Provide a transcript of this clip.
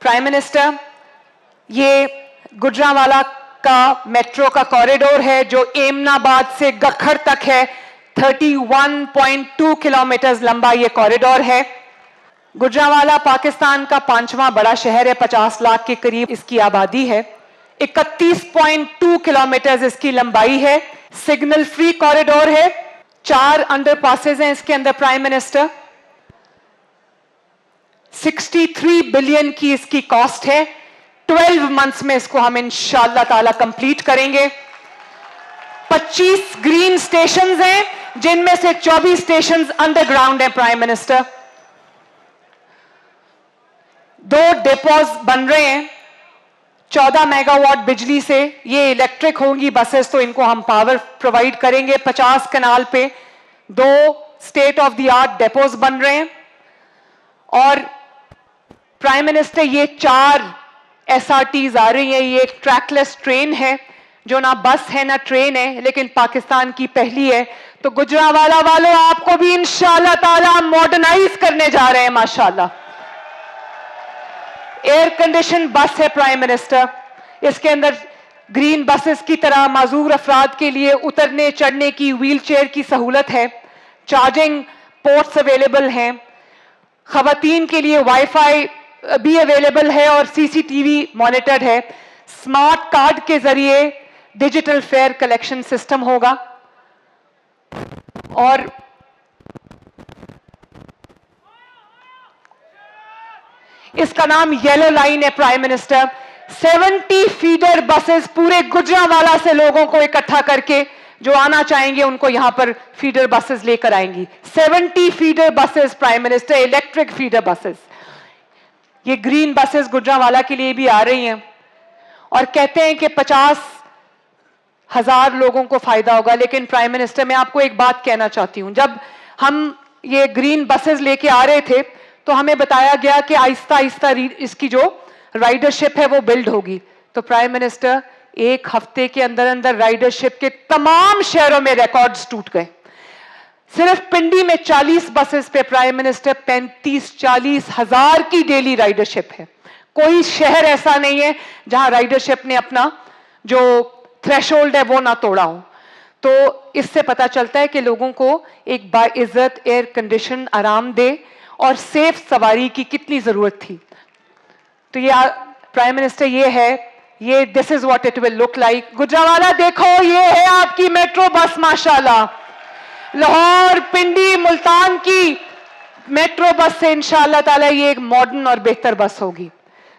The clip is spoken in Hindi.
प्राइम मिनिस्टर, ये गुजरांवाला का मेट्रो का कॉरिडोर है जो एमनाबाद से गखर तक है। 31.2 किलोमीटर लंबा ये कॉरिडोर है। गुजरांवाला पाकिस्तान का 5वां बड़ा शहर है, 50 लाख के करीब इसकी आबादी है। 31.2 किलोमीटर इसकी लंबाई है। सिग्नल फ्री कॉरिडोर है। 4 अंडरपासेस हैं इसके अंदर प्राइम मिनिस्टर। 63 बिलियन की इसकी कॉस्ट है। 12 मंथ्स में इसको हम इंशाअल्लाह ताला कंप्लीट करेंगे। 25 ग्रीन स्टेशंस हैं जिनमें से 24 स्टेशंस अंडरग्राउंड हैं प्राइम मिनिस्टर। 2 डिपोज बन रहे हैं 14 मेगावाट बिजली से। ये इलेक्ट्रिक होंगी बसेस, तो इनको हम पावर प्रोवाइड करेंगे। 50 कनाल पे 2 state of the art depots बन रहे हैं। और प्राइम मिनिस्टर, ये 4 SRTs आ रही है। ये एक ट्रैकलेस ट्रेन है जो ना बस है ना ट्रेन है, लेकिन पाकिस्तान की पहली है। तो गुजरांवाला वालों, आपको भी इंशाअल्लाह ताला मॉडर्नाइज करने जा रहे हैं माशाअल्लाह। एयर कंडीशन बस है प्राइम मिनिस्टर। इसके अंदर ग्रीन बसेस की तरह माजूर अफराद के लिए उतरने चढ़ने की व्हील चेयर की सहूलत है। चार्जिंग पोर्ट्स अवेलेबल हैं। खवातीन के लिए वाईफाई भी अवेलेबल है और CCTV मॉनिटर्ड है। स्मार्ट कार्ड के जरिए डिजिटल फेयर कलेक्शन सिस्टम होगा। और इसका नाम येलो लाइन है प्राइम मिनिस्टर। 70 फीडर बसेस पूरे गुजरांवाला से लोगों को इकट्ठा करके जो आना चाहेंगे उनको यहां पर फीडर बसेस लेकर आएंगी। 70 feeder buses prime minister, electric feeder buses. ये ग्रीन बसेस गुजरांवाला के लिए भी आ रही हैं और कहते हैं कि 50,000 लोगों को फायदा होगा। लेकिन प्राइम मिनिस्टर, मैं आपको एक बात कहना चाहती हूं। जब हम ये ग्रीन बसेस लेके आ रहे थे तो हमें बताया गया कि आहिस्ता आहिस्ता इसकी जो राइडरशिप है वो बिल्ड होगी। तो प्राइम मिनिस्टर, 1 हफ्ते के अंदर अंदर राइडरशिप के तमाम शहरों में रिकॉर्ड्स टूट गए। सिर्फ पिंडी में 40 बसेस पे प्राइम मिनिस्टर 35-40 हजार की डेली राइडरशिप है। कोई शहर ऐसा नहीं है जहां राइडरशिप ने अपना जो थ्रेशोल्ड है वो ना तोड़ा हो। तो इससे पता चलता है कि लोगों को एक बाइज्जत एयर कंडीशन आरामदेह और सेफ सवारी की कितनी जरूरत थी। तो ये प्राइम मिनिस्टर, ये है, ये this is what it will look like. Gujranwala देखो, ये है आपकी मेट्रो बस माशाल्लाह। लाहौर, पिंडी, मुल्तान की मेट्रो बस से इंशाअल्लाह ताला ये एक मॉडर्न और बेहतर बस होगी।